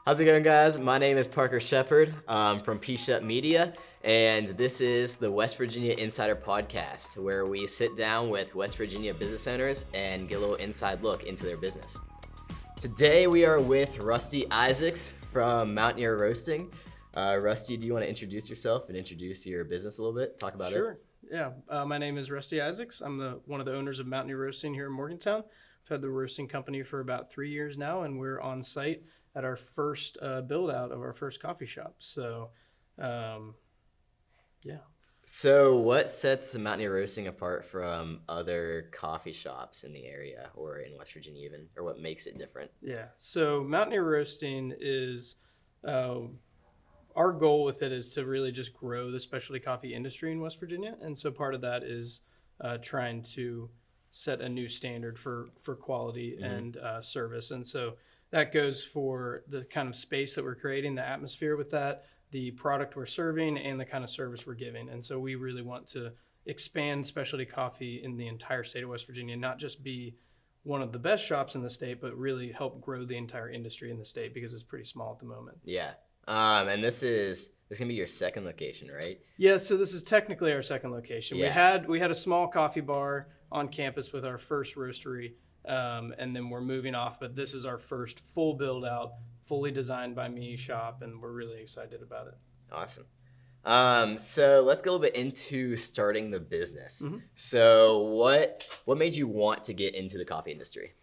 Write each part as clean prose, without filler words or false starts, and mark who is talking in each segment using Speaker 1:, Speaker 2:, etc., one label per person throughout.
Speaker 1: How's it going, guys? My name is Parker Shepard from P-Shep Media, and this is the West Virginia Insider Podcast, where we sit down with West Virginia business owners and get a little inside look into their business. Today, we are with Rusty Isaacs from Mountaineer Roasting. Rusty, do you want to introduce yourself and introduce your business a little bit? Talk about it.
Speaker 2: Sure. Yeah. My name is Rusty Isaacs. I'm one of the owners of Mountaineer Roasting here in Morgantown. I've had the roasting company for about 3 years now, and we're on site at our first build out of our first coffee shop. So, yeah.
Speaker 1: So what sets Mountaineer Roasting apart from other coffee shops in the area or in West Virginia even, or what makes it different?
Speaker 2: Yeah. So Mountaineer Roasting is, our goal with it is to really just grow the specialty coffee industry in West Virginia. And so part of that is trying to set a new standard for quality and service. And so that goes for the kind of space that we're creating, the atmosphere with that, the product we're serving, and the kind of service we're giving. And so we really want to expand specialty coffee in the entire state of West Virginia, not just be one of the best shops in the state, but really help grow the entire industry in the state because it's pretty small at the moment.
Speaker 1: Yeah. And this gonna be your second location, right?
Speaker 2: Yeah, so this is technically our second location.
Speaker 1: Yeah.
Speaker 2: We had a small coffee bar on campus with our first roastery, and then we're moving off, but this is our first full build out, fully designed by me shop, and we're really excited about it.
Speaker 1: Awesome. So let's go a little bit into starting the business.
Speaker 2: Mm-hmm.
Speaker 1: So what made you want to get into the coffee industry?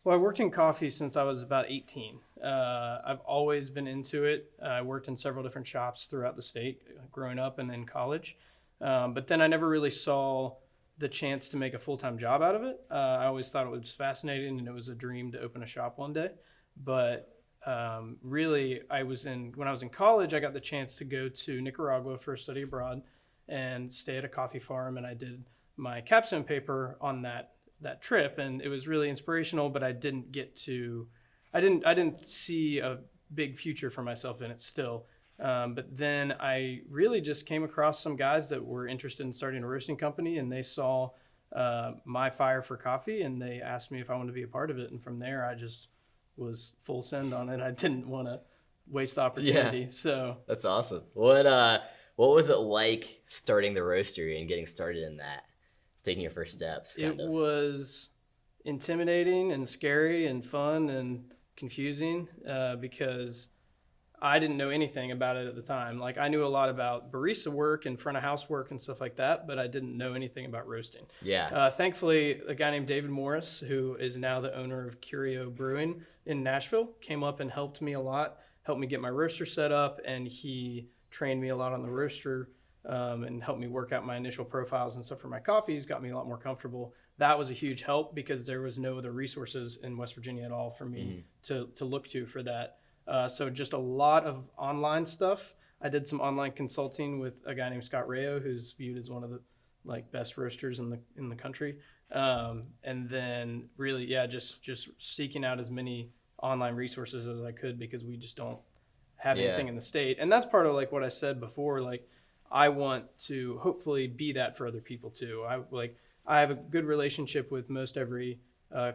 Speaker 2: Well, I worked in coffee since I was about 18. I've always been into it. I worked in several different shops throughout the state, growing up and in college. But then I never really saw the chance to make a full-time job out of it. I always thought it was fascinating and it was a dream to open a shop one day. But really, when I was in college, I got the chance to go to Nicaragua for a study abroad and stay at a coffee farm. And I did my capstone paper on that trip, and it was really inspirational, but I didn't see a big future for myself in it still. But then I really just came across some guys that were interested in starting a roasting company, and they saw my fire for coffee, and they asked me if I wanted to be a part of it. And from there, I just was full send on it. I didn't want to waste the opportunity.
Speaker 1: Yeah.
Speaker 2: So
Speaker 1: That's awesome. What was it like starting the roastery and getting started in that? Taking your first steps?
Speaker 2: It was intimidating and scary and fun and confusing because I didn't know anything about it at the time. Like, I knew a lot about barista work and front of house work and stuff like that, but I didn't know anything about roasting.
Speaker 1: Yeah.
Speaker 2: Thankfully, a guy named David Morris, who is now the owner of Curio Brewing in Nashville, came up and helped me a lot, helped me get my roaster set up, and he trained me a lot on the roaster. And helped me work out my initial profiles and stuff for my coffees, got me a lot more comfortable. That was a huge help because there was no other resources in West Virginia at all for me to look to for that. So just a lot of online stuff. I did some online consulting with a guy named Scott Rayo, who's viewed as one of the best roasters in the country. And then really, just seeking out as many online resources as I could because we just don't have anything in the state. And that's part of what I said before, I want to hopefully be that for other people too. I have a good relationship with most every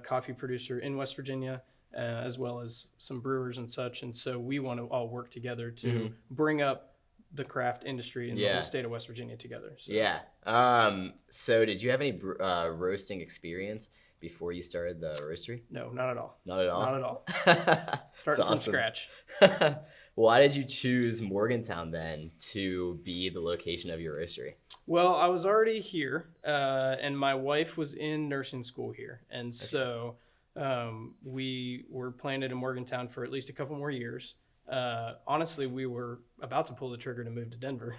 Speaker 2: coffee producer in West Virginia, as well as some brewers and such. And so we want to all work together to bring up the craft industry in the whole state of West Virginia together. So.
Speaker 1: Yeah. So did you have any roasting experience before you started the roastery?
Speaker 2: No, not at all.
Speaker 1: Not at all?
Speaker 2: Not at all. Starting from scratch.
Speaker 1: Why did you choose Morgantown then to be the location of your roastery?
Speaker 2: Well, I was already here, and my wife was in nursing school here. And so we were planning in Morgantown for at least a couple more years. Honestly, we were about to pull the trigger to move to Denver.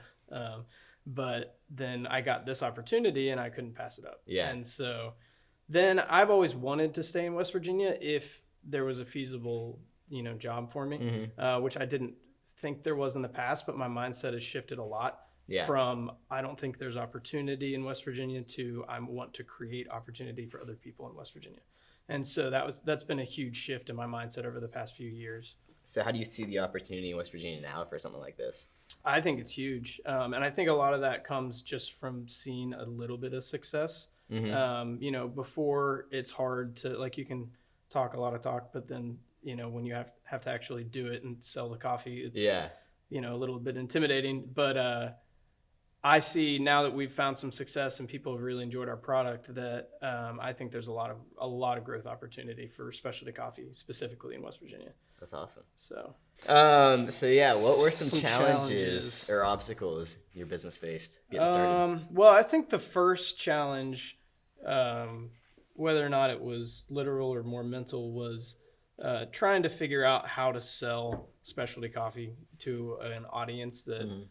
Speaker 2: But then I got this opportunity and I couldn't pass it up.
Speaker 1: Yeah.
Speaker 2: And so then I've always wanted to stay in West Virginia if there was a feasible job for me, which I didn't think there was in the past, but my mindset has shifted a lot from I don't think there's opportunity in West Virginia to I want to create opportunity for other people in West Virginia. And so that's been a huge shift in my mindset over the past few years.
Speaker 1: So how do you see the opportunity in West Virginia now for something like this?
Speaker 2: I think it's huge. And I think a lot of that comes just from seeing a little bit of success. Before it's hard to, you can talk a lot of talk, but then when you have to actually do it and sell the coffee, it's,
Speaker 1: Yeah.
Speaker 2: a little bit intimidating. But I see now that we've found some success and people have really enjoyed our product that I think there's a lot of growth opportunity for specialty coffee, specifically in West Virginia.
Speaker 1: That's awesome.
Speaker 2: So
Speaker 1: yeah, what were some challenges or obstacles your business faced getting started?
Speaker 2: Well, I think the first challenge, whether or not it was literal or more mental, was trying to figure out how to sell specialty coffee to an audience that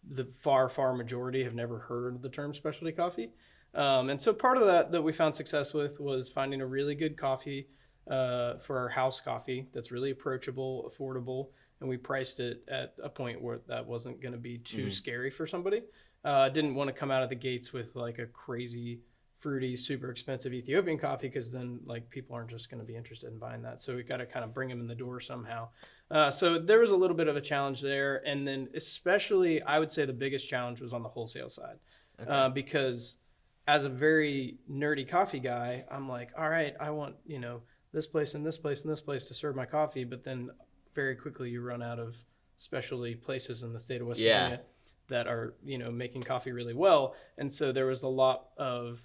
Speaker 2: the far majority have never heard the term specialty coffee. And so part of that we found success with was finding a really good coffee for our house coffee that's really approachable, affordable, and we priced it at a point where that wasn't going to be too scary for somebody. Didn't want to come out of the gates with like a crazy, fruity, super expensive Ethiopian coffee, because then like people aren't just going to be interested in buying that. So we got to kind of bring them in the door somehow. So there was a little bit of a challenge there. And then especially, I would say the biggest challenge was on the wholesale side. Okay. Because as a very nerdy coffee guy, I'm like, all right, I want, this place and this place and this place to serve my coffee. But then very quickly you run out of specialty places in the state of West Virginia that are, making coffee really well. And so there was a lot of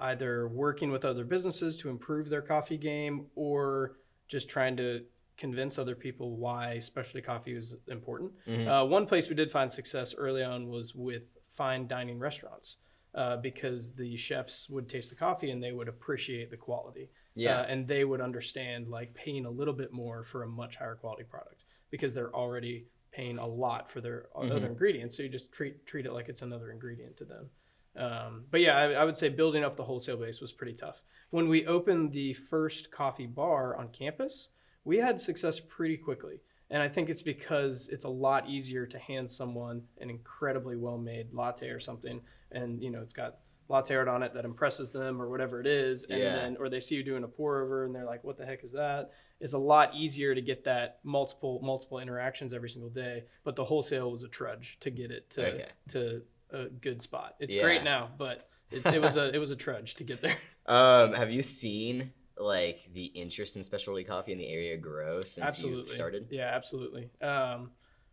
Speaker 2: either working with other businesses to improve their coffee game, or just trying to convince other people why specialty coffee is important. One place we did find success early on was with fine dining restaurants, because the chefs would taste the coffee and they would appreciate the quality. And they would understand like paying a little bit more for a much higher quality product, because they're already paying a lot for their other ingredients. So you just treat it like it's another ingredient to them. But yeah, I would say building up the wholesale base was pretty tough. When we opened the first coffee bar on campus, we had success pretty quickly. And I think it's because it's a lot easier to hand someone an incredibly well-made latte or something, and it's got latte art on it that impresses them or whatever it is, and then, or they see you doing a pour over and they're like, what the heck is that? It's a lot easier to get that multiple interactions every single day. But the wholesale was a trudge to get it to a good spot. It's great now, but it was a trudge to get there.
Speaker 1: Have you seen like the interest in specialty coffee in the area grow since you started?
Speaker 2: Yeah, absolutely.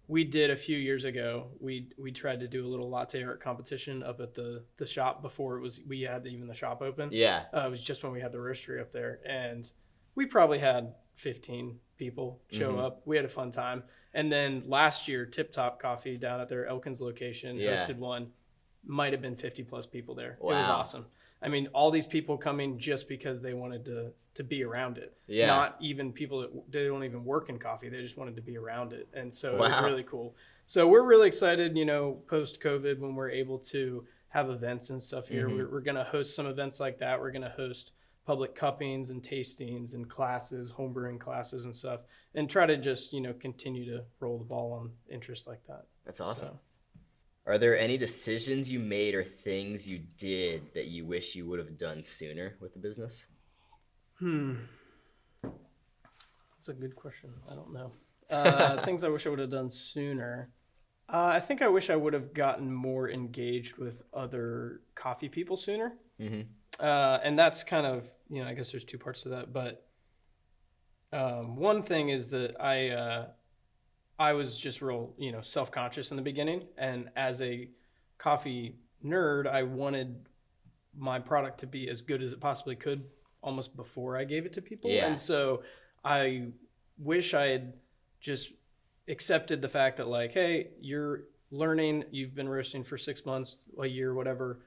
Speaker 2: We did a few years ago. We tried to do a little latte art competition up at the shop before we had even the shop open. Yeah. It was just when we had the roastery up there, and we probably had 15 people show up. We had a fun time. And then last year, Tip Top Coffee down at their Elkins location hosted one. Might have been 50 plus people there. Wow. It was awesome. I mean, all these people coming just because they wanted to be around it. Yeah. Not even people that they don't even work in coffee. They just wanted to be around it. And so it was really cool. So we're really excited, post-COVID, when we're able to have events and stuff here. We're going to host some events like that. We're going to host public cuppings and tastings and classes, homebrewing classes and stuff, and try to just, continue to roll the ball on interest like that.
Speaker 1: That's awesome. So. Are there any decisions you made or things you did that you wish you would have done sooner with the business?
Speaker 2: That's a good question. I don't know. Things I wish I would have done sooner. I think I wish I would have gotten more engaged with other coffee people sooner. And that's kind of, I guess there's two parts to that. But one thing is that I was just real, self-conscious in the beginning. And as a coffee nerd, I wanted my product to be as good as it possibly could almost before I gave it to people. Yeah. And so I wish I had just accepted the fact that like, hey, you're learning, you've been roasting for 6 months, a year, whatever,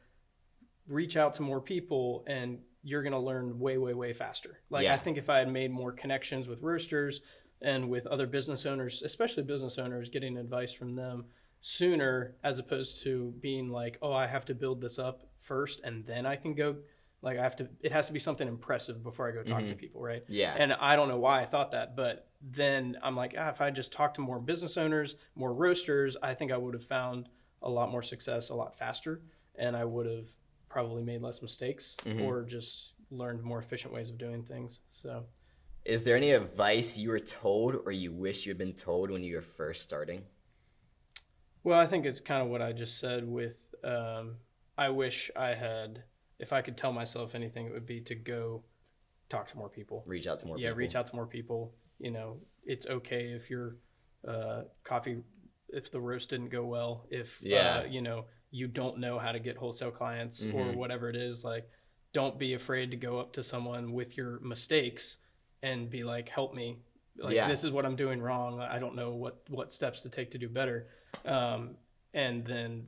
Speaker 2: reach out to more people and you're going to learn way, way, way faster. Like, I think if I had made more connections with roasters and with other business owners, especially business owners, getting advice from them sooner, as opposed to being like, oh, I have to build this up first and then I can go, like it has to be something impressive before I go talk to people, right? Yeah. And I don't know why I thought that, but then I'm like, if I just talked to more business owners, more roasters, I think I would have found a lot more success a lot faster, and I would have probably made less mistakes or just learned more efficient ways of doing things. So,
Speaker 1: is there any advice you were told or you wish you had been told when you were first starting?
Speaker 2: Well, I think it's kind of what I just said with, I wish I had, if I could tell myself anything, it would be to go talk to more people.
Speaker 1: Reach out to more people.
Speaker 2: Yeah, reach out to more people. it's okay if your coffee, if the roast didn't go well, if you don't know how to get wholesale clients or whatever it is. Like, don't be afraid to go up to someone with your mistakes and be like, help me. Like, this is what I'm doing wrong. I don't know what steps to take to do better. And then,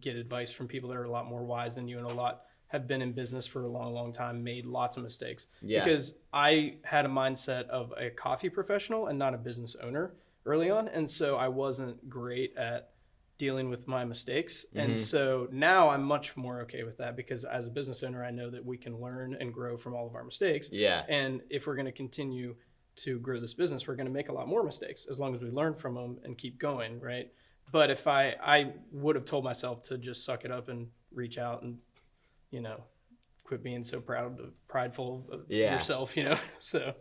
Speaker 2: get advice from people that are a lot more wise than you and have been in business for a long, long time, made lots of mistakes. Yeah. Because I had a mindset of a coffee professional and not a business owner early on. And so I wasn't great at dealing with my mistakes. And so now I'm much more okay with that, because as a business owner, I know that we can learn and grow from all of our mistakes. Yeah. And if we're going to continue to grow this business, we're going to make a lot more mistakes as long as we learn from them and keep going, right? But if I would have told myself to just suck it up and reach out and, quit being so prideful of yourself, so.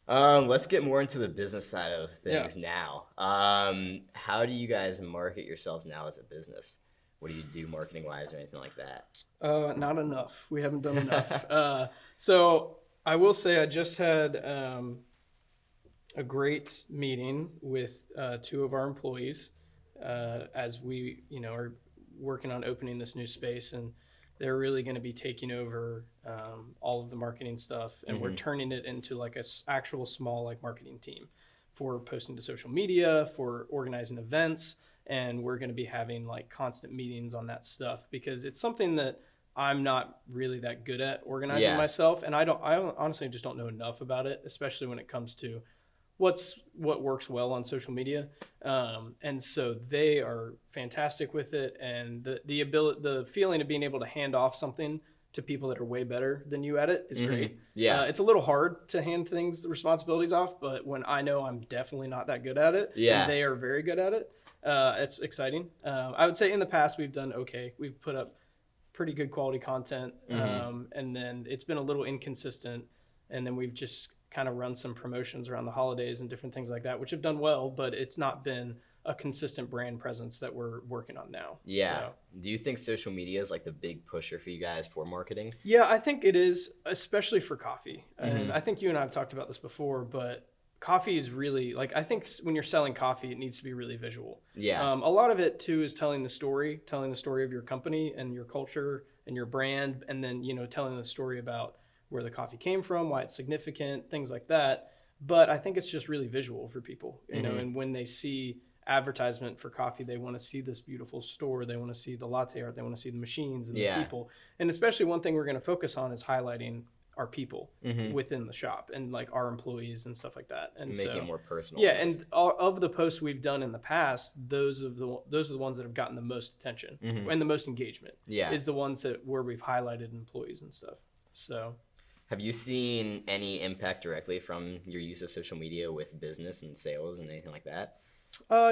Speaker 1: Let's get more into the business side of things now. How do you guys market yourselves now as a business? What do you do marketing wise or anything like that?
Speaker 2: Not enough. We haven't done enough. So I will say I just had a great meeting with 2 of our employees as we, are working on opening this new space, and they're really going to be taking over all of the marketing stuff, and we're turning it into like a actual small like marketing team for posting to social media, for organizing events, and we're going to be having like constant meetings on that stuff, because it's something that I'm not really that good at organizing myself, and I honestly just don't know enough about it, especially when it comes to what works well on social media. And so they are fantastic with it, and the feeling of being able to hand off something to people that are way better than you at it is great. Yeah. It's a little hard to hand the responsibilities off, but when I know I'm definitely not that good at it, and they are very good at it, it's exciting. I would say in the past we've done okay. We've put up pretty good quality content, and then it's been a little inconsistent, and then we've just kind of run some promotions around the holidays and different things like that, which have done well, but it's not been a consistent brand presence that we're working on now. Yeah. So,
Speaker 1: do you think social media is like the big pusher for you guys for marketing?
Speaker 2: Yeah, I think it is, especially for coffee. And I think you and I have talked about this before, but coffee is really, like, I think when you're selling coffee, it needs to be really visual. Yeah. A lot of it too is telling the story of your company and your culture and your brand, and then, telling the story about where the coffee came from, why it's significant, things like that. But I think it's just really visual for people, and when they see advertisement for coffee, they want to see this beautiful store, they want to see the latte art, they want to see the machines and the people. And especially one thing we're going to focus on is highlighting our people within the shop, and like our employees and stuff like that, and
Speaker 1: make it more personal.
Speaker 2: Yeah, and of the posts we've done in the past, those are the ones that have gotten the most attention and the most engagement. Yeah, is the ones where we've highlighted employees and stuff. So,
Speaker 1: have you seen any impact directly from your use of social media with business and sales and anything like that?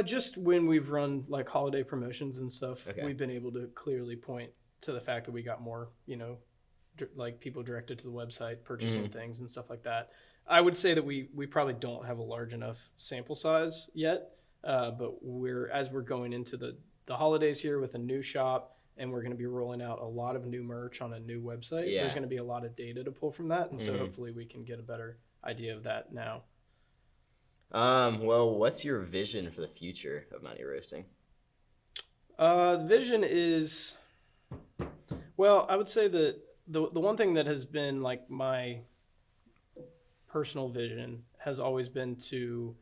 Speaker 2: Just when we've run like holiday promotions and stuff, we've been able to clearly point to the fact that we got more, like people directed to the website, purchasing things and stuff like that. I would say that we probably don't have a large enough sample size yet, but as we're going into the holidays here with a new shop, and we're going to be rolling out a lot of new merch on a new website. Yeah. There's going to be a lot of data to pull from that, and so hopefully we can get a better idea of that now.
Speaker 1: Well, what's your vision for the future of Mountaineer Roasting?
Speaker 2: The vision is, well, I would say that the one thing that has been like my personal vision has always been to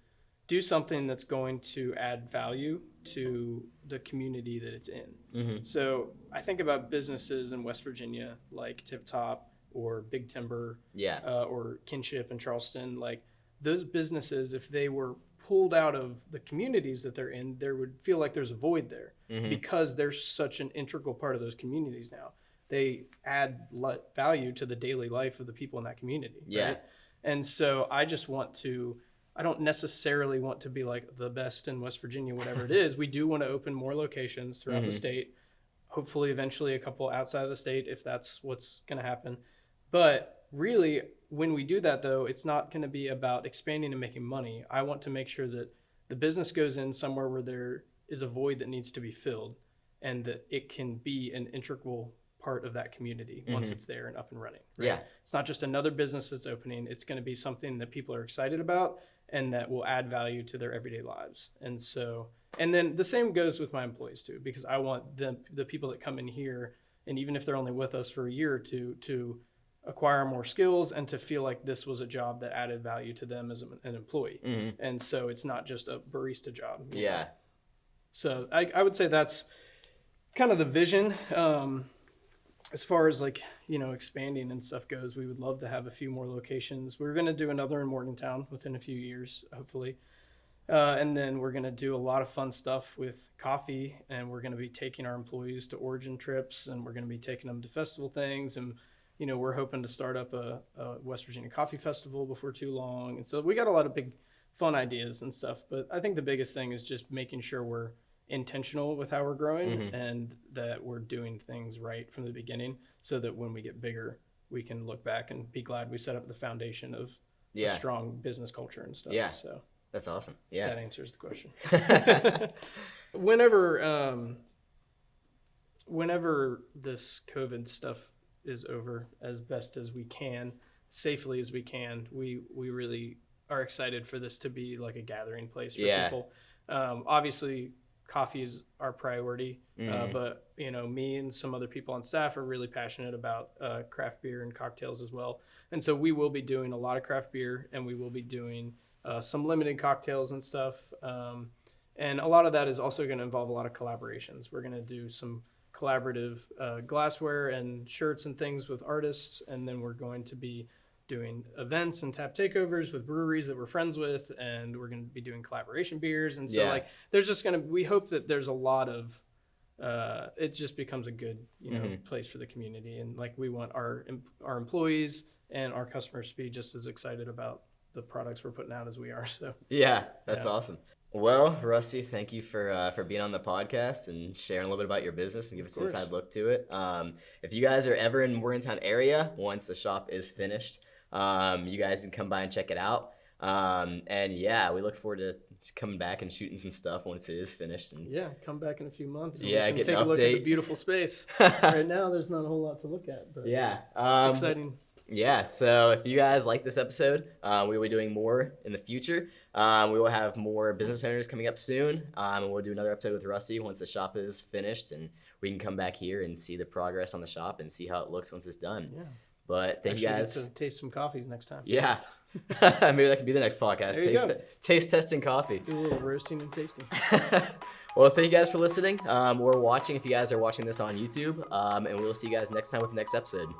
Speaker 2: do something that's going to add value to the community that it's in. So I think about businesses in West Virginia like Tip Top or Big Timber, or Kinship in Charleston. Like those businesses, if they were pulled out of the communities that they're in, there would feel like there's a void there because they're such an integral part of those communities now. They add value to the daily life of the people in that community. Yeah. Right? And so I don't necessarily want to be like the best in West Virginia, whatever it is. We do want to open more locations throughout the state, hopefully eventually a couple outside of the state if that's what's going to happen. But really, when we do that, though, it's not going to be about expanding and making money. I want to make sure that the business goes in somewhere where there is a void that needs to be filled, and that it can be an integral part of that community once it's there and up and running. Right?
Speaker 1: Yeah.
Speaker 2: It's not just another business that's opening. It's going to be something that people are excited about and that will add value to their everyday lives. And so, and then the same goes with my employees too, because I want the people that come in here, and even if they're only with us for a year or two, to acquire more skills and to feel like this was a job that added value to them as an employee. And so it's not just a barista job.
Speaker 1: Yeah.
Speaker 2: So I would say that's kind of the vision. As far as like, expanding and stuff goes, we would love to have a few more locations. We're going to do another in Morgantown within a few years, hopefully. And then we're going to do a lot of fun stuff with coffee, and we're going to be taking our employees to origin trips, and we're going to be taking them to festival things. And, we're hoping to start up a West Virginia Coffee Festival before too long. And so we got a lot of big fun ideas and stuff. But I think the biggest thing is just making sure we're intentional with how we're growing and that we're doing things right from the beginning, so that when we get bigger, we can look back and be glad we set up the foundation of a strong business culture and stuff.
Speaker 1: Yeah.
Speaker 2: So
Speaker 1: That's awesome. Yeah.
Speaker 2: that answers the question. Whenever this COVID stuff is over, as best as we can, safely as we can, we really are excited for this to be like a gathering place for people. Obviously, coffee is our priority, but me and some other people on staff are really passionate about craft beer and cocktails as well. And so we will be doing a lot of craft beer, and we will be doing some limited cocktails and stuff. And a lot of that is also going to involve a lot of collaborations. We're going to do some collaborative glassware and shirts and things with artists, and then we're going to be doing events and tap takeovers with breweries that we're friends with, and we're going to be doing collaboration beers. And so there's just we hope that there's a lot of it just becomes a good place for the community, and like we want our employees and our customers to be just as excited about the products we're putting out as we are. So
Speaker 1: that's awesome. Well, Rusty, thank you for being on the podcast and sharing a little bit about your business and give us an inside look to it. If you guys are ever in Morgantown area, once the shop is finished, you guys can come by and check it out. And we look forward to coming back and shooting some stuff once it is finished. And
Speaker 2: come back in a few months. And
Speaker 1: get
Speaker 2: take a look at the beautiful space. Right now, there's not a whole lot to look at, but it's exciting.
Speaker 1: Yeah, so if you guys like this episode, we will be doing more in the future. We will have more business owners coming up soon, and we'll do another episode with Rusty once the shop is finished, and we can come back here and see the progress on the shop and see how it looks once it's done. Yeah. But thank you guys.
Speaker 2: Get to taste some coffees next time.
Speaker 1: Yeah. Maybe that could be the next podcast. Taste testing coffee.
Speaker 2: Do a little roasting and tasting.
Speaker 1: Well, thank you guys for listening or watching if you guys are watching this on YouTube, and we'll see you guys next time with the next episode.